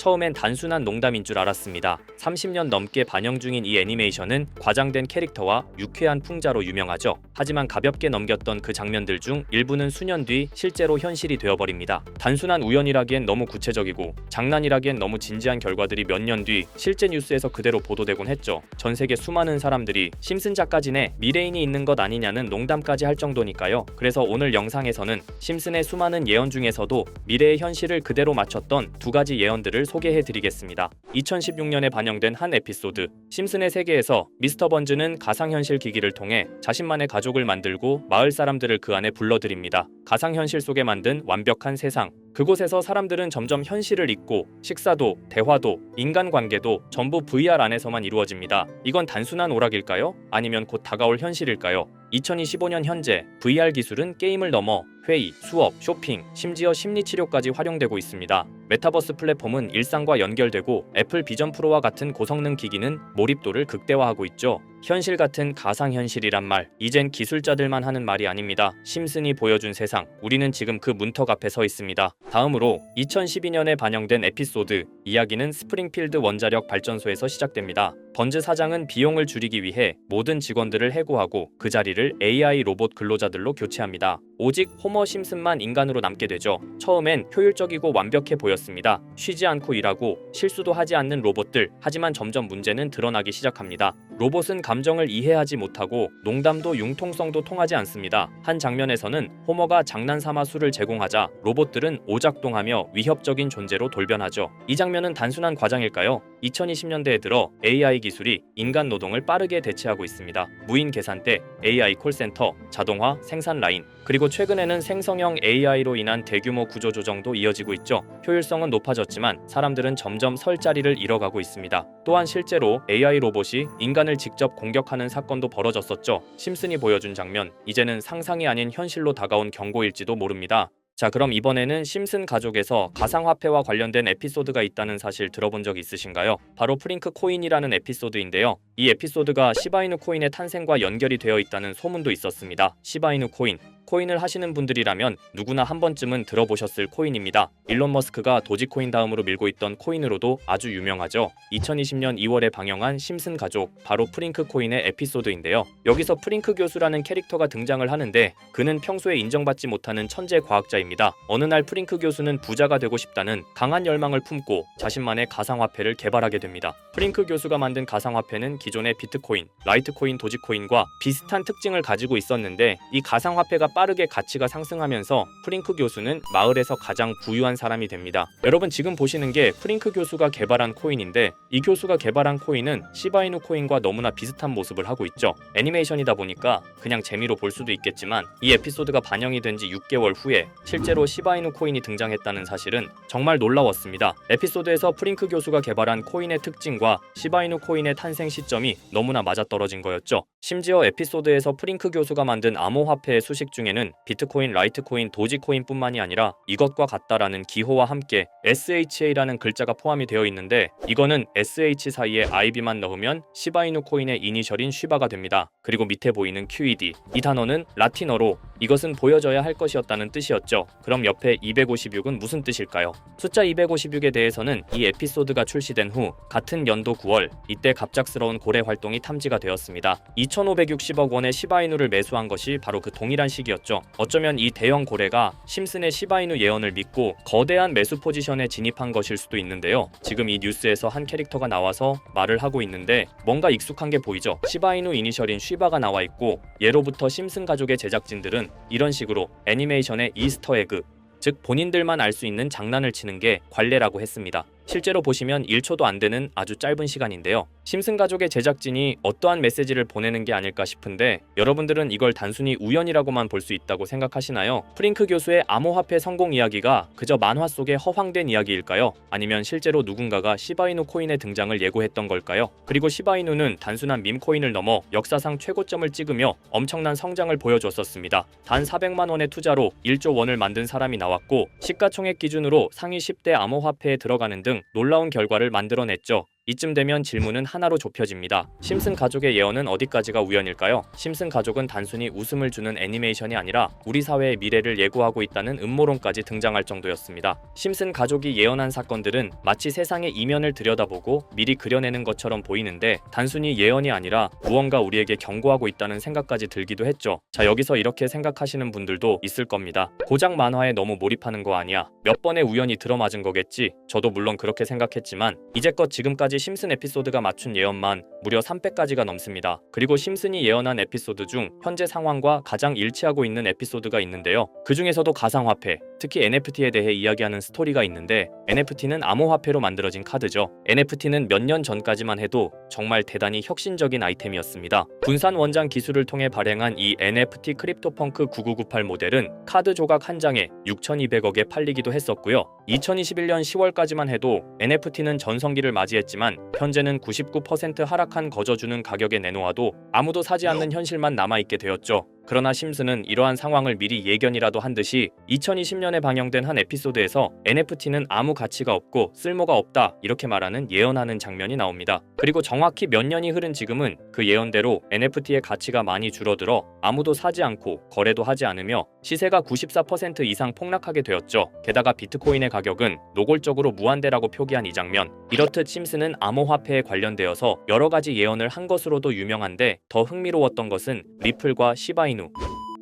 처음엔 단순한 농담인 줄 알았습니다. 30년 넘게 반영 중인 이 애니메이션은 과장된 캐릭터와 유쾌한 풍자로 유명하죠. 하지만 가볍게 넘겼던 그 장면들 중 일부는 수년 뒤 실제로 현실이 되어버립니다. 단순한 우연이라기엔 너무 구체적이고 장난이라기엔 너무 진지한 결과들이 몇 년 뒤 실제 뉴스에서 그대로 보도되곤 했죠. 전 세계 수많은 사람들이 심슨 작가진에 미래인이 있는 것 아니냐는 농담까지 할 정도니까요. 그래서 오늘 영상에서는 심슨의 수많은 예언 중에서도 미래의 현실을 그대로 맞췄던 두 가지 예언들을 소개해드리겠습니다. 2016년에 반영된 한 에피소드, 심슨의 세계에서 미스터 번즈는 가상현실 기기를 통해 자신만의 가족을 만들고 마을 사람들을 그 안에 불러들입니다. 가상현실 속에 만든 완벽한 세상, 그곳에서 사람들은 점점 현실을 잊고 식사도, 대화도, 인간관계도 전부 VR 안에서만 이루어집니다. 이건 단순한 오락일까요? 아니면 곧 다가올 현실일까요? 2025년 현재 VR 기술은 게임을 넘어 회의, 수업, 쇼핑, 심지어 심리치료까지 활용되고 있습니다. 메타버스 플랫폼은 일상과 연결되고 애플 비전 프로와 같은 고성능 기기는 몰입도를 극대화하고 있죠. 현실 같은 가상현실이란 말, 이젠 기술자들만 하는 말이 아닙니다. 심슨이 보여준 세상, 우리는 지금 그 문턱 앞에 서 있습니다. 다음으로 2012년에 반영된 에피소드, 이야기는 스프링필드 원자력 발전소에서 시작됩니다. 번즈 사장은 비용을 줄이기 위해 모든 직원들을 해고하고 그 자리를 AI 로봇 근로자들로 교체합니다. 오직 호머 심슨만 인간으로 남게 되죠. 처음엔 효율적이고 완벽해 보였습니다. 쉬지 않고 일하고 실수도 하지 않는 로봇들. 하지만 점점 문제는 드러나기 시작합니다. 로봇은 감정을 이해하지 못하고 농담도 융통성도 통하지 않습니다. 한 장면에서는 호머가 장난삼아 술을 제공하자 로봇들은 오작동하며 위협적인 존재로 돌변하죠. 이 장면은 단순한 과장일까요? 2020년대에 들어 AI 기술이 인간 노동을 빠르게 대체하고 있습니다. 무인 계산대, AI 콜센터, 자동화 생산 라인, 그리고 최근에는 생성형 AI로 인한 대규모 구조 조정도 이어지고 있죠. 효율성은 높아졌지만 사람들은 점점 설 자리를 잃어가고 있습니다. 또한 실제로 AI 로봇이 인간을 직접 공격하는 사건도 벌어졌었죠. 심슨이 보여준 장면, 이제는 상상이 아닌 현실로 다가온 경고일지도 모릅니다. 자, 그럼 이번에는 심슨 가족에서 가상화폐와 관련된 에피소드가 있다는 사실 들어본 적 있으신가요? 바로 프링크 코인이라는 에피소드인데요. 이 에피소드가 시바이누 코인의 탄생과 연결이 되어 있다는 소문도 있었습니다. 시바이누 코인을 하시는 분들이라면 누구나 한 번쯤은 들어보셨을 코인입니다. 일론 머스크가 도지코인 다음으로 밀고 있던 코인으로도 아주 유명하죠. 2020년 2월에 방영한 심슨 가족, 바로 프링크 코인의 에피소드인데요. 여기서 프링크 교수라는 캐릭터가 등장을 하는데 그는 평소에 인정받지 못하는 천재 과학자입니다. 어느 날 프링크 교수는 부자가 되고 싶다는 강한 열망을 품고 자신만의 가상화폐를 개발하게 됩니다. 프링크 교수가 만든 가상화폐는 기존의 비트코인, 라이트코인, 도지코인과 비슷한 특징을 가지고 있었는데 이 가상화폐가 빠르게 가치가 상승하면서 프링크 교수는 마을에서 가장 부유한 사람이 됩니다. 여러분 지금 보시는 게 프링크 교수가 개발한 코인인데 이 교수가 개발한 코인은 시바이누 코인과 너무나 비슷한 모습을 하고 있죠. 애니메이션이다 보니까 그냥 재미로 볼 수도 있겠지만 이 에피소드가 반영이 된 지 6개월 후에 실제로 시바이누 코인이 등장했다는 사실은 정말 놀라웠습니다. 에피소드에서 프링크 교수가 개발한 코인의 특징과 시바이누 코인의 탄생 시점이 너무나 맞아떨어진 거였죠. 심지어 에피소드에서 프링크 교수가 만든 암호화폐의 수식 중에는 비트코인, 라이트코인, 도지코인뿐만이 아니라 이것과 같다라는 기호와 함께 SHA라는 글자가 포함이 되어 있는데 이거는 SH 사이에 IB만 넣으면 시바이누 코인의 이니셜인 쉬바가 됩니다. 그리고 밑에 보이는 QED, 이 단어는 라틴어로 이것은 보여져야 할 것이었다는 뜻이었죠. 그럼 옆에 256은 무슨 뜻일까요? 숫자 256에 대해서는 이 에피소드가 출시된 후 같은 연도 9월, 이때 갑작스러운 고래 활동이 탐지가 되었습니다. 2,560억 원의 시바이누를 매수한 것이 바로 그 동일한 시기였죠. 어쩌면 이 대형 고래가 심슨의 시바이누 예언을 믿고 거대한 매수 포지션에 진입한 것일 수도 있는데요. 지금 이 뉴스에서 한 캐릭터가 나와서 말을 하고 있는데 뭔가 익숙한 게 보이죠. 시바이누 이니셜인 쉬바가 나와 있고 예로부터 심슨 가족의 제작진들은 이런 식으로 애니메이션의 이스터 에그, 즉 본인들만 알 수 있는 장난을 치는 게 관례라고 했습니다. 실제로 보시면 1초도 안 되는 아주 짧은 시간인데요. 심슨 가족의 제작진이 어떠한 메시지를 보내는 게 아닐까 싶은데 여러분들은 이걸 단순히 우연이라고만 볼 수 있다고 생각하시나요? 프링크 교수의 암호화폐 성공 이야기가 그저 만화 속의 허황된 이야기일까요? 아니면 실제로 누군가가 시바이누 코인의 등장을 예고했던 걸까요? 그리고 시바이누는 단순한 밈코인을 넘어 역사상 최고점을 찍으며 엄청난 성장을 보여줬었습니다. 단 400만 원의 투자로 1조 원을 만든 사람이 나왔고 시가총액 기준으로 상위 10대 암호화폐에 들어가는 등 놀라운 결과를 만들어냈죠. 이쯤 되면 질문은 하나로 좁혀집니다. 심슨 가족의 예언은 어디까지가 우연일까요? 심슨 가족은 단순히 웃음을 주는 애니메이션이 아니라 우리 사회의 미래를 예고하고 있다는 음모론까지 등장할 정도였습니다. 심슨 가족이 예언한 사건들은 마치 세상의 이면을 들여다보고 미리 그려내는 것처럼 보이는데 단순히 예언이 아니라 무언가 우리에게 경고하고 있다는 생각까지 들기도 했죠. 자, 여기서 이렇게 생각하시는 분들도 있을 겁니다. 고작 만화에 너무 몰입하는 거 아니야? 몇 번의 우연이 들어맞은 거겠지? 저도 물론 그렇게 생각했지만 이제껏 지금까지 심슨 에피소드가 맞춘 예언만 무려 300가지가 넘습니다. 그리고 심슨이 예언한 에피소드 중 현재 상황과 가장 일치하고 있는 에피소드가 있는데요. 그 중에서도 가상화폐, 특히 NFT에 대해 이야기하는 스토리가 있는데 NFT는 암호화폐로 만들어진 카드죠. NFT는 몇 년 전까지만 해도 정말 대단히 혁신적인 아이템이었습니다. 분산 원장 기술을 통해 발행한 이 NFT 크립토펑크 9998 모델은 카드 조각 한 장에 6,200억에 팔리기도 했었고요. 2021년 10월까지만 해도 NFT는 전성기를 맞이했지만 현재는 99% 하락한 거저주는 가격에 내놓아도 아무도 사지 않는 현실만 남아있게 되었죠. 그러나 심슨은 이러한 상황을 미리 예견이라도 한 듯이 2020년에 방영된 한 에피소드에서 NFT는 아무 가치가 없고 쓸모가 없다 이렇게 말하는 예언하는 장면이 나옵니다. 그리고 정확히 몇 년이 흐른 지금은 그 예언대로 NFT의 가치가 많이 줄어들어 아무도 사지 않고 거래도 하지 않으며 시세가 94% 이상 폭락하게 되었죠. 게다가 비트코인의 가격은 노골적으로 무한대라고 표기한 이 장면. 이렇듯 심슨은 암호화폐에 관련되어서 여러 가지 예언을 한 것으로도 유명한데 더 흥미로웠던 것은 리플과 시바이누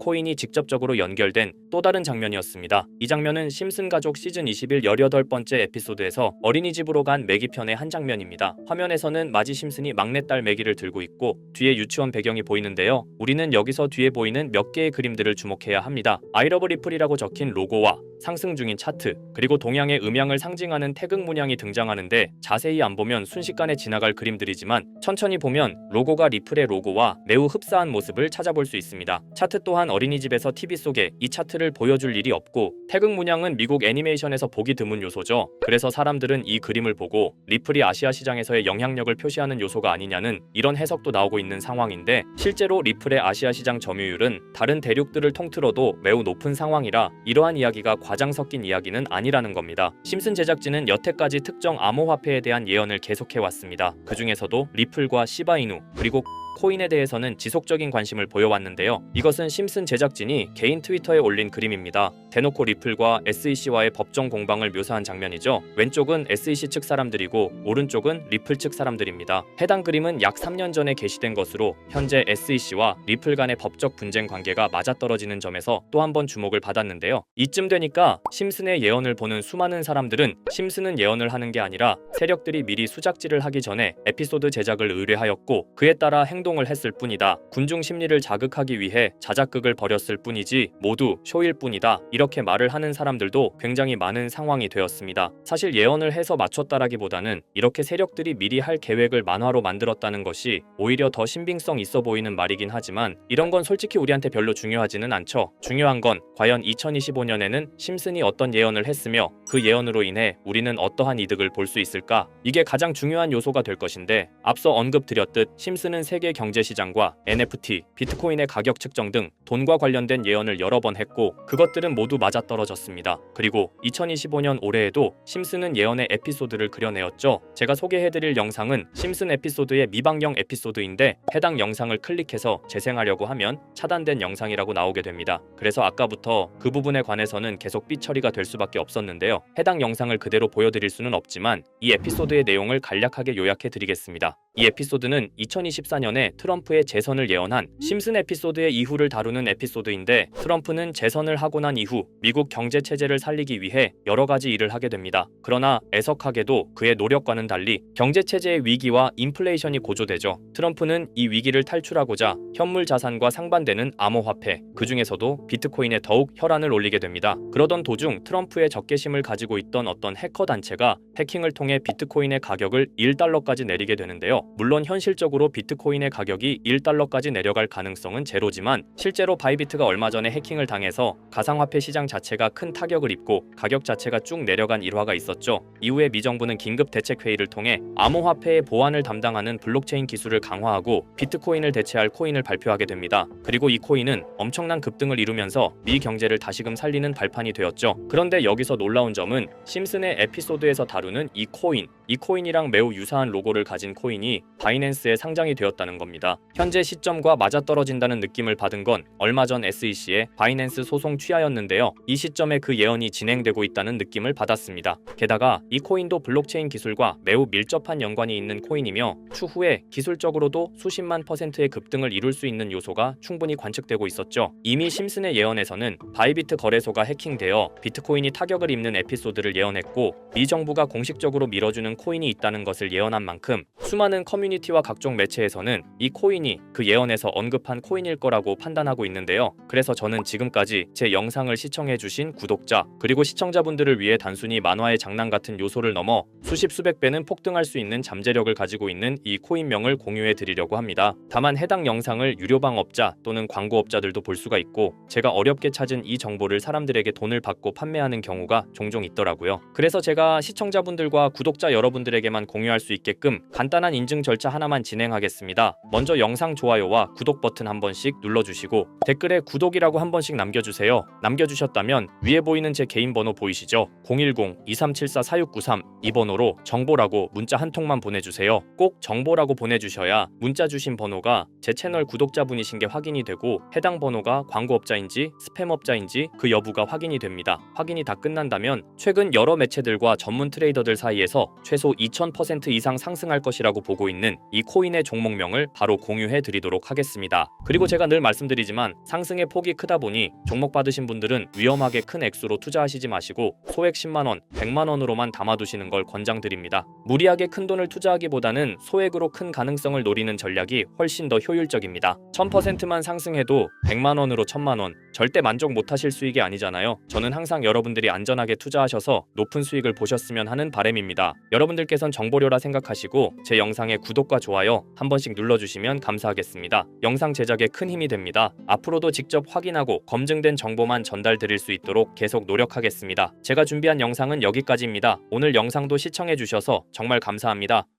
코인이 직접적으로 연결된 또 다른 장면이었습니다. 이 장면은 심슨 가족 시즌 21 18번째 에피소드에서 어린이집으로 간 매기 편의 한 장면입니다. 화면에서는 마지 심슨이 막내딸 매기를 들고 있고 뒤에 유치원 배경이 보이는데요. 우리는 여기서 뒤에 보이는 몇 개의 그림들을 주목해야 합니다. I love 리플이라고 적힌 로고와 상승 중인 차트, 그리고 동양의 음양을 상징하는 태극 문양이 등장하는데 자세히 안 보면 순식간에 지나갈 그림들이지만 천천히 보면 로고가 리플의 로고와 매우 흡사한 모습을 찾아볼 수 있습니다. 차트 또한 어린이집에서 TV 속에 이 차트를 보여줄 일이 없고 태극 문양은 미국 애니메이션에서 보기 드문 요소죠. 그래서 사람들은 이 그림을 보고 리플이 아시아 시장에서의 영향력을 표시하는 요소가 아니냐는 이런 해석도 나오고 있는 상황인데 실제로 리플의 아시아 시장 점유율은 다른 대륙들을 통틀어도 매우 높은 상황이라 이러한 이야기가 과장 섞인 이야기는 아니라는 겁니다. 심슨 제작진은 여태까지 특정 암호화폐에 대한 예언을 계속해왔습니다. 그 중에서도 리플과 시바이누 그리고 코인에 대해서는 지속적인 관심을 보여왔는데요. 이것은 심슨 제작진이 개인 트위터에 올린 그림입니다. 대놓고 리플과 SEC와의 법정 공방을 묘사한 장면이죠. 왼쪽은 SEC 측 사람들이고 오른쪽은 리플 측 사람들입니다. 해당 그림은 약 3년 전에 게시된 것으로 현재 SEC와 리플 간의 법적 분쟁 관계가 맞아떨어지는 점에서 또 한 번 주목을 받았는데요. 이쯤 되니까 심슨의 예언을 보는 수많은 사람들은 심슨은 예언을 하는 게 아니라 세력들이 미리 수작질을 하기 전에 에피소드 제작을 의뢰하였고 그에 따라 행동을 했을 뿐이다. 군중 심리를 자극하기 위해 자작극을 벌였을 뿐이지 모두 쇼일 뿐이다. 이렇게 말을 하는 사람들도 굉장히 많은 상황이 되었습니다. 사실 예언을 해서 맞췄다라기보다는 이렇게 세력들이 미리 할 계획을 만화로 만들었다는 것이 오히려 더 신빙성 있어 보이는 말이긴 하지만 이런 건 솔직히 우리한테 별로 중요하지는 않죠. 중요한 건 과연 2025년에는 심슨이 어떤 예언을 했으며 그 예언으로 인해 우리는 어떠한 이득을 볼 수 있을까? 이게 가장 중요한 요소가 될 것인데 앞서 언급드렸듯 심슨은 세계 경제시장과 NFT, 비트코인의 가격 측정 등 돈과 관련된 예언을 여러 번 했고 그것들은 모두 맞아떨어졌습니다. 그리고 2025년 올해에도 심슨은 예언의 에피소드를 그려내었죠. 제가 소개해드릴 영상은 심슨 에피소드의 미방영 에피소드인데 해당 영상을 클릭해서 재생하려고 하면 차단된 영상이라고 나오게 됩니다. 그래서 아까부터 그 부분에 관해서는 계속 삐처리가 될 수밖에 없었는데요. 해당 영상을 그대로 보여드릴 수는 없지만 이 에피소드의 내용을 간략하게 요약해드리겠습니다. 이 에피소드는 2024년에 트럼프의 재선을 예언한 심슨 에피소드의 이후를 다루는 에피소드인데 트럼프는 재선을 하고 난 이후 미국 경제 체제를 살리기 위해 여러 가지 일을 하게 됩니다. 그러나 애석하게도 그의 노력과는 달리 경제 체제의 위기와 인플레이션이 고조되죠. 트럼프는 이 위기를 탈출하고자 현물 자산과 상반되는 암호화폐, 그 중에서도 비트코인에 더욱 혈안을 올리게 됩니다. 그러던 도중 트럼프의 적개심을 가지고 있던 어떤 해커 단체가 해킹을 통해 비트코인의 가격을 1달러까지 내리게 되는데요. 물론 현실적으로 비트코인의 가격이 1달러까지 내려갈 가능성은 제로지만 실제로 바이비트가 얼마 전에 해킹을 당해서 가상화폐 시장 자체가 큰 타격을 입고 가격 자체가 쭉 내려간 일화가 있었죠. 이후에 미 정부는 긴급 대책 회의를 통해 암호화폐의 보안을 담당하는 블록체인 기술을 강화하고 비트코인을 대체할 코인을 발표하게 됩니다. 그리고 이 코인은 엄청난 급등을 이루면서 미 경제를 다시금 살리는 발판이 되었죠. 그런데 여기서 놀라운 점은 심슨의 에피소드에서 다루는 이 코인, 이 코인이랑 매우 유사한 로고를 가진 코인이 바이낸스에 상장이 되었다는 겁니다. 현재 시점과 맞아떨어진다는 느낌을 받은 건 얼마 전 SEC의 바이낸스 소송 취하였는데요. 이 시점에 그 예언이 진행되고 있다는 느낌을 받았습니다. 게다가 이 코인도 블록체인 기술과 매우 밀접한 연관이 있는 코인이며 추후에 기술적으로도 수십만 %의 급등을 이룰 수 있는 요소가 충분히 관측되고 있었죠. 이미 심슨의 예언에서는 바이비트 거래소가 해킹되어 비트코인이 타격을 입는 에피소드를 예언했고 미 정부가 공식적으로 밀어주는 코인이 있다는 것을 예언한 만큼 수많은 커뮤니티와 각종 매체에서는 이 코인이 그 예언에서 언급한 코인일 거라고 판단하고 있는데요. 그래서 저는 지금까지 제 영상을 시청해주신 구독자 그리고 시청자분들을 위해 단순히 만화의 장난 같은 요소를 넘어 수십 수백 배는 폭등할 수 있는 잠재력을 가지고 있는 이 코인명을 공유해 드리려고 합니다. 다만 해당 영상을 유료방업자 또는 광고업자들도 볼 수가 있고 제가 어렵게 찾은 이 정보를 사람들에게 돈을 받고 판매하는 경우가 종종 있더라고요. 그래서 제가 시청자분들과 구독자 여러분들에게만 공유할 수 있게끔 간단한 인증 절차 하나만 진행하겠습니다. 먼저 영상 좋아요와 구독 버튼 한 번씩 눌러주시고 댓글에 구독이라고 한 번씩 남겨주세요. 남겨주셨다면 위에 보이는 제 개인 번호 보이시죠? 010-2374-4693 이 번호로 정보라고 문자 한 통만 보내주세요. 꼭 정보라고 보내주셔야 문자 주신 번호가 제 채널 구독자분이신 게 확인이 되고 해당 번호가 광고업자인지 스팸업자인지 그 여부가 확인이 됩니다. 확인이 다 끝난다면 최근 여러 매체들과 전문 트레이더들 사이에서 최소 2000% 이상 상승할 것이라고 보고 있는 이 코인의 종목명을 바로 공유해 드리도록 하겠습니다. 그리고 제가 늘 말씀드리지만 상승의 폭이 크다 보니 종목 받으신 분들은 위험하게 큰 액수로 투자하시지 마시고 소액 10만원, 100만원으로만 담아두시는 걸 권장드립니다. 무리하게 큰 돈을 투자하기보다는 소액으로 큰 가능성을 노리는 전략이 훨씬 더 효율적입니다. 1000%만 상승해도 100만원으로 1000만원 절대 만족 못하실 수익이 아니잖아요. 저는 항상 여러분들이 안전하게 투자하셔서 높은 수익을 보셨으면 하는 바람입니다. 여러분들께선 정보료라 생각하시고 제 영상에 구독과 좋아요 한 번씩 눌러주시면 감사하겠습니다. 영상 제작에 큰 힘이 됩니다. 앞으로도 직접 확인하고 검증된 정보만 전달드릴 수 있도록 계속 노력하겠습니다. 제가 준비한 영상은 여기까지입니다. 오늘 영상도 시청해주셔서 정말 감사합니다.